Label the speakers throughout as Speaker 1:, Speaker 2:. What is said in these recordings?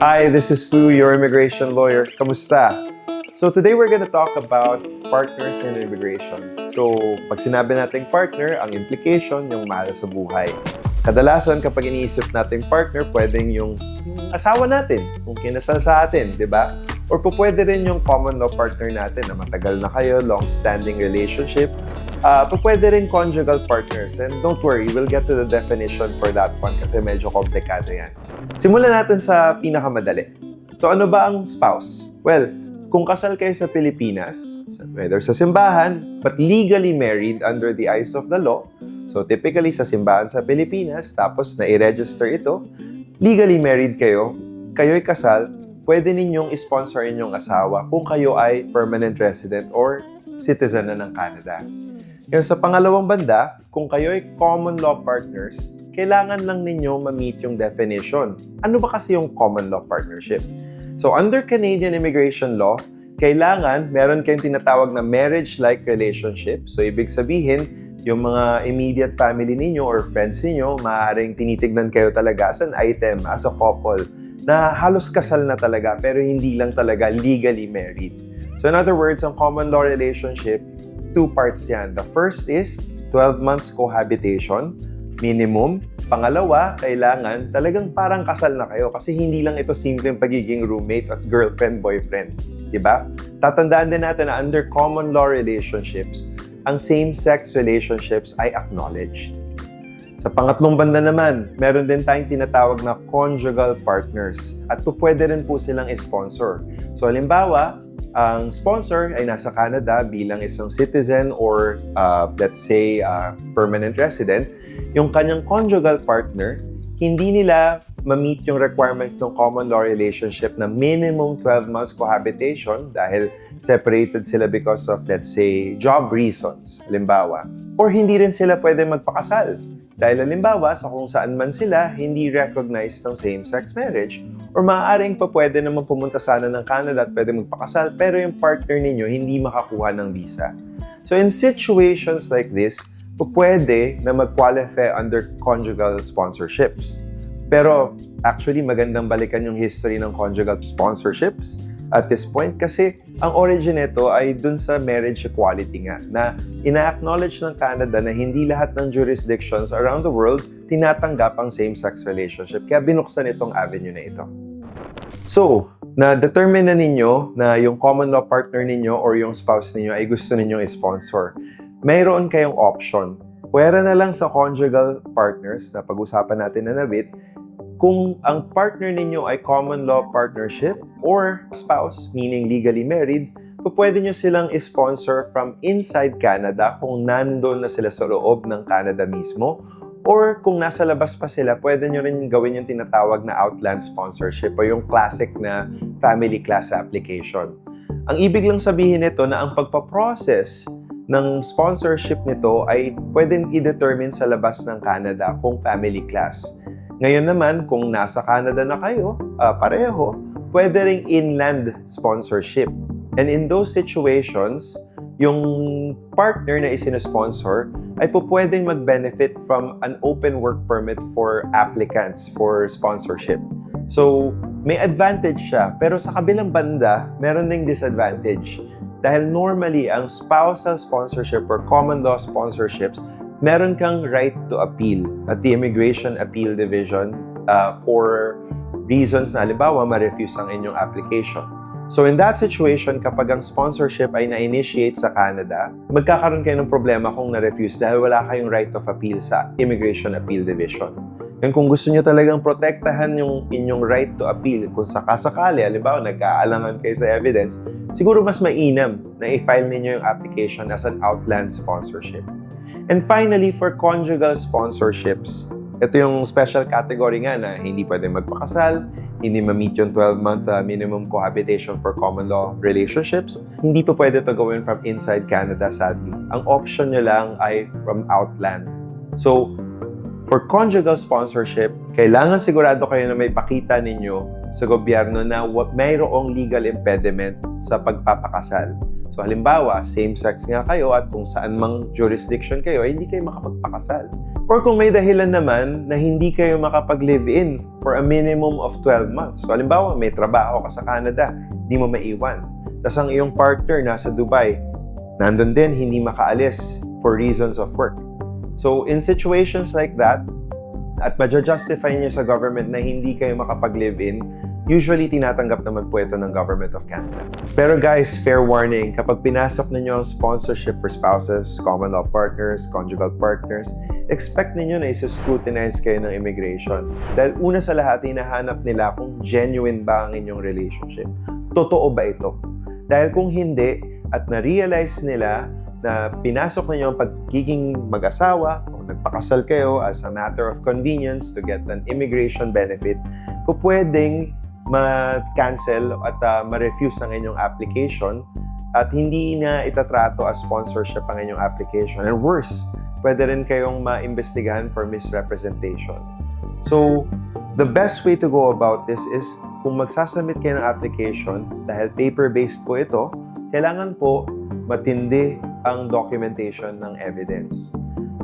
Speaker 1: Hi, this is Lou, your immigration lawyer. Kamusta? So today we're gonna talk about partners in immigration. So pag sinabi nating partner, ang implication yung mahal sa buhay. Kadalasan kapag iniisip nating partner, pwedeng yung asawa natin, kung kinasal sa atin, di ba? Or pwede rin yung common law partner natin na matagal na kayo, long-standing relationship. Pwede rin conjugal partners. And don't worry, we'll get to the definition for that one kasi medyo komplikado yan. Simulan natin sa pinakamadali. So ano ba ang spouse? Well, kung kasal kayo sa Pilipinas, whether sa simbahan, but legally married under the eyes of the law, so typically sa simbahan sa Pilipinas, tapos na-i-register ito, legally married kayo, kayo'y kasal, pwede ninyong sponsor inyong asawa kung kayo ay permanent resident or citizen na ng Canada. Yung sa pangalawang banda, kung kayo ay common law partners, kailangan lang ninyo ma-meet yung definition. Ano ba kasi yung common law partnership? So under Canadian immigration law, kailangan meron kayong tinatawag na marriage-like relationship. So ibig sabihin, yung mga immediate family ninyo or friends ninyo, maaaring tinitignan kayo talaga as an item, as a couple, na halos kasal na talaga pero hindi lang talaga legally married. So in other words, ang common law relationship, two parts yan. The first is 12 months cohabitation, minimum. Pangalawa, kailangan talagang parang kasal na kayo kasi hindi lang ito simpleng pagiging roommate at girlfriend-boyfriend. Diba? Tatandaan din natin na under common law relationships, ang same-sex relationships ay acknowledged. Sa pangatlong banda naman, meron din tayong tinatawag na conjugal partners at pwede rin po silang sponsor. So halimbawa, ang sponsor ay nasa Canada bilang isang citizen or let's say permanent resident. Yung kanyang conjugal partner, hindi nila ma-meet yung requirements ng common law relationship na minimum 12 months cohabitation dahil separated sila because of, let's say, job reasons, halimbawa. Or hindi rin sila pwede magpakasal dahil halimbawa sa kung saan man sila hindi recognized ng same-sex marriage or maaaring pa pwede naman pumunta sana ng Canada at pwede magpakasal pero yung partner ninyo hindi makakuha ng visa. So in situations like this, pwede na mag-qualify under conjugal sponsorships. Pero actually magandang balikan yung history ng conjugal sponsorships at this point kasi ang origin nito ay dun sa marriage equality nga na ina-acknowledge ng Canada na hindi lahat ng jurisdictions around the world tinatanggap ang same-sex relationship kaya binuksan itong avenue na ito. So, na-determine na ninyo na yung common law partner ninyo or yung spouse ninyo ay gusto ninyong i-sponsor. Mayroon kayong option. Pwera na lang sa conjugal partners na pag-usapan natin na nabit kung ang partner ninyo ay common law partnership or spouse, meaning legally married, pwede nyo silang sponsor from inside Canada kung nandun na sila sa loob ng Canada mismo. Or kung nasa labas pa sila, pwede nyo rin gawin yung tinatawag na outland sponsorship o yung classic na family class application. Ang ibig lang sabihin nito na ang pagpaprocess ng sponsorship nito ay pwedeng i-determine sa labas ng Canada kung family class. Ngayon naman, kung nasa Canada na kayo, pareho, pwede ring inland sponsorship. And in those situations, yung partner na isinusponsor ay pwedeng mag-benefit from an open work permit for applicants for sponsorship. So, may advantage siya, pero sa kabilang banda, meron ding disadvantage. Dahil normally, ang spousal sponsorship or common law sponsorships, meron kang right to appeal at the Immigration Appeal Division for reasons na halimbawa ma-refuse ang inyong application. So in that situation, kapag ang sponsorship ay na-initiate sa Canada, magkakaroon kayo ng problema kung na-refuse dahil wala kayong right of appeal sa Immigration Appeal Division. And kung gusto nyo talagang protektahan yung inyong right to appeal, kung sakasakali, halimbawa nagkaalangan kayo sa evidence, siguro mas mainam na i-file ninyo yung application as an outland sponsorship. And finally, for conjugal sponsorships, ito yung special category nga na hindi pwedeng magpakasal, hindi ma-meet yung 12-month minimum cohabitation for common law relationships. Hindi pa pwede ito gawin from inside Canada, sadly. Ang option nyo lang ay from outland. So, for conjugal sponsorship, kailangan sigurado kayo na may pakita ninyo sa gobyerno na mayroong legal impediment sa pagpapakasal. So halimbawa, same-sex nga kayo at kung saan mang jurisdiction kayo, ay hindi kayo makapagpakasal. Or kung may dahilan naman na hindi kayo makapag-live-in for a minimum of 12 months. So halimbawa, may trabaho ka sa Canada, hindi mo maiwan. Tapos ang iyong partner nasa Dubai, nandun din, hindi makaalis for reasons of work. So in situations like that, at maja-justify niyo sa government na hindi kayo makapag-live-in, usually tinatanggap naman po ito ng Government of Canada. Pero guys, fair warning, kapag pinasok ninyo ang sponsorship for spouses, common law partners, conjugal partners, expect ninyo na isa-scrutinize kayo ng immigration. Dahil una sa lahat, hinahanap nila kung genuine ba ang inyong relationship. Totoo ba ito? Dahil kung hindi, at na-realize nila na pinasok ninyo ang pagiging mag-asawa o nagpakasal kayo as a matter of convenience to get an immigration benefit, pwedeng ma-cancel at ma-refuse ang inyong application at hindi na itatrato as sponsorship ang inyong application. And worse, pwede rin kayong ma-imbestigahan for misrepresentation. So, the best way to go about this is kung magsasubmit kayo ng application, dahil paper-based po ito, kailangan po matindi ang documentation ng evidence.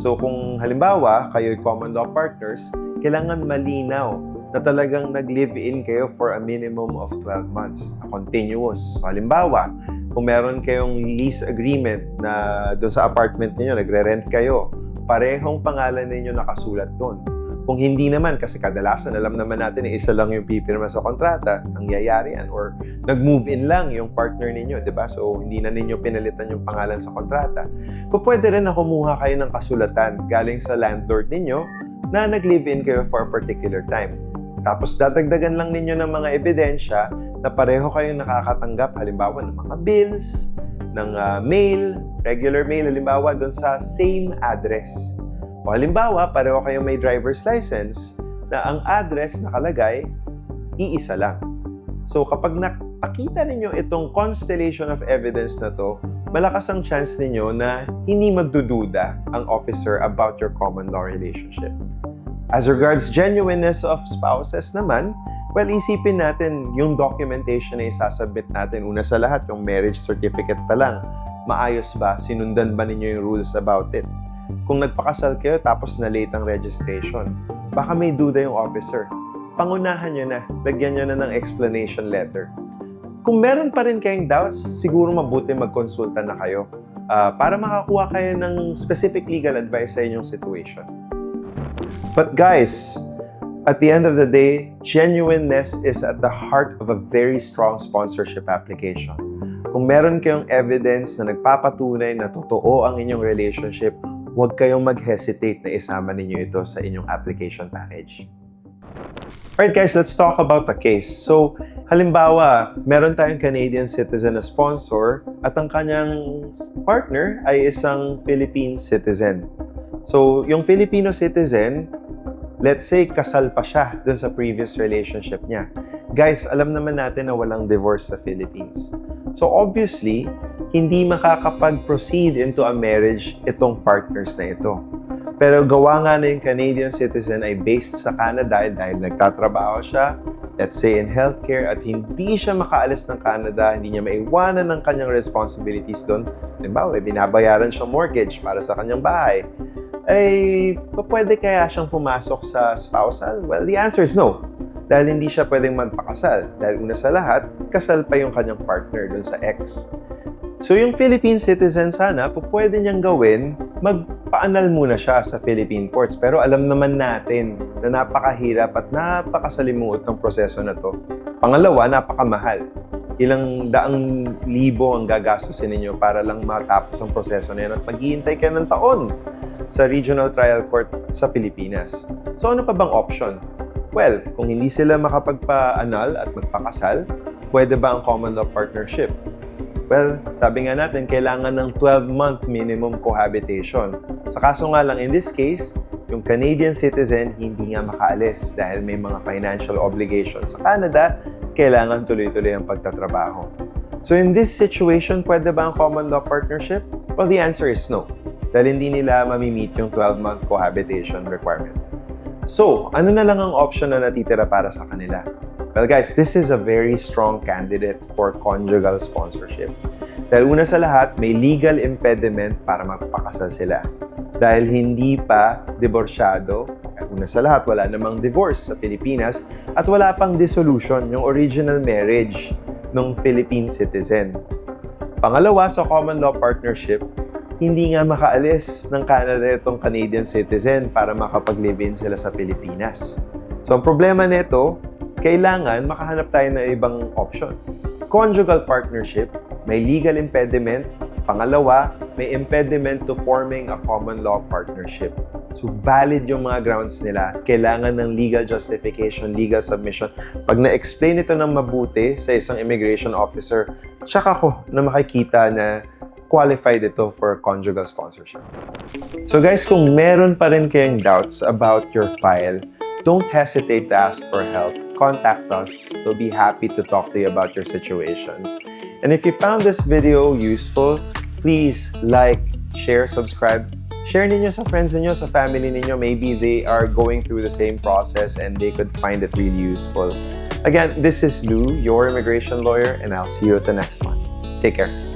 Speaker 1: So, kung halimbawa, kayo'y common law partners, kailangan malinaw na talagang nag-live-in kayo for a minimum of 12 months, na continuous. So, halimbawa, kung meron kayong lease agreement na doon sa apartment niyo nagre-rent kayo, parehong pangalan ninyo nakasulat doon. Kung hindi naman, kasi kadalasan alam naman natin na isa lang yung pipirma sa kontrata, ang yayari yan, or nag-move in lang yung partner ninyo, di ba? So, hindi na ninyo pinalitan yung pangalan sa kontrata. Pwede rin na kumuha kayo ng kasulatan galing sa landlord ninyo na nag-live-in kayo for a particular time. Tapos dadagdagan lang ninyo ng mga ebidensya na pareho kayong nakakatanggap halimbawa ng mga bills, ng mail, regular mail halimbawa doon sa same address. O halimbawa, pareho kayong may driver's license na ang address nakalagay, iisa lang. So kapag nakita ninyo itong constellation of evidence na to, malakas ang chance ninyo na hindi magdududa ang officer about your common law relationship. As regards genuineness of spouses naman, well, isipin natin yung documentation na isasubmit natin. Una sa lahat, yung marriage certificate pa lang. Maayos ba? Sinundan ba ninyo yung rules about it? Kung nagpakasal kayo tapos na late ang registration, baka may duda yung officer. Pangunahan nyo na, lagyan nyo na ng explanation letter. Kung meron pa rin kayong doubts, siguro mabuti magkonsulta na kayo para makakuha kayo ng specific legal advice sa inyong situation. But guys, at the end of the day, genuineness is at the heart of a very strong sponsorship application. Kung meron kayong evidence na nagpapatunay na totoo ang inyong relationship, huwag kayong mag-hesitate na isama ninyo ito sa inyong application package. Alright guys, let's talk about the case. So, halimbawa, meron tayong Canadian citizen na sponsor at ang kanyang partner ay isang Philippine citizen. So, yung Filipino citizen, let's say, kasal pa siya dun sa previous relationship niya. Guys, alam naman natin na walang divorce sa Philippines. So, obviously, hindi makakapag-proceed into a marriage itong partners na ito. Pero gawa nga na yung Canadian citizen ay based sa Canada dahil nagtatrabaho siya, let's say in healthcare, at hindi siya makaalis ng Canada, hindi niya maiwanan ng kanyang responsibilities doon. Halimbawa, binabayaran siyang mortgage para sa kanyang bahay. Ay, pwede kaya siyang pumasok sa spousal? Well, the answer is no. Dahil hindi siya pwedeng magpakasal. Dahil una sa lahat, kasal pa yung kanyang partner dun sa ex. So yung Philippine citizen sana, pwede niyang gawin, magpa-annul muna siya sa Philippine courts. Pero alam naman natin na napakahirap at napakasalimuot ng proseso na to. Pangalawa, napakamahal. Ilang daang libo ang gagastusin ninyo para lang matapos ang proseso na yan at maghihintay kayo ng taon sa Regional Trial Court sa Pilipinas. So ano pa bang option? Well, kung hindi sila makapagpa-annul at magpakasal, pwede ba ang common law partnership? Well, sabi nga natin, kailangan ng 12-month minimum cohabitation. Sa kaso nga lang, in this case, yung Canadian citizen hindi nga makaalis dahil may mga financial obligations sa Canada, kailangan tuloy-tuloy ang pagtatrabaho. So in this situation, pwede ba ang common law partnership? Well, the answer is no. Dahil hindi nila mamimit yung 12-month cohabitation requirement. So, ano na lang ang option na natitira para sa kanila? Well guys, this is a very strong candidate for conjugal sponsorship. Dahil una sa lahat, may legal impediment para magpakasal sila. Dahil hindi pa diborsyado, una sa lahat, wala namang divorce sa Pilipinas at wala pang dissolution, yung original marriage ng Philippine citizen. Pangalawa, sa common law partnership, hindi nga makaalis ng Canada itong Canadian citizen para makapag-live-in sila sa Pilipinas. So, ang problema nito, kailangan makahanap tayo ng ibang option. Conjugal partnership, may legal impediment. Pangalawa, may impediment to forming a common law partnership. So, valid yung mga grounds nila. Kailangan ng legal justification, legal submission. Pag na-explain ito ng mabuti sa isang immigration officer, tsaka ko na makikita na qualified ito for conjugal sponsorship. So guys, kung meron pa rin kayong doubts about your file, don't hesitate to ask for help. Contact us. We'll be happy to talk to you about your situation. And if you found this video useful, please like, share, subscribe. Share ninyo sa friends ninyo, sa family ninyo. Maybe they are going through the same process and they could find it really useful. Again, this is Lou, your immigration lawyer, and I'll see you at the next one. Take care.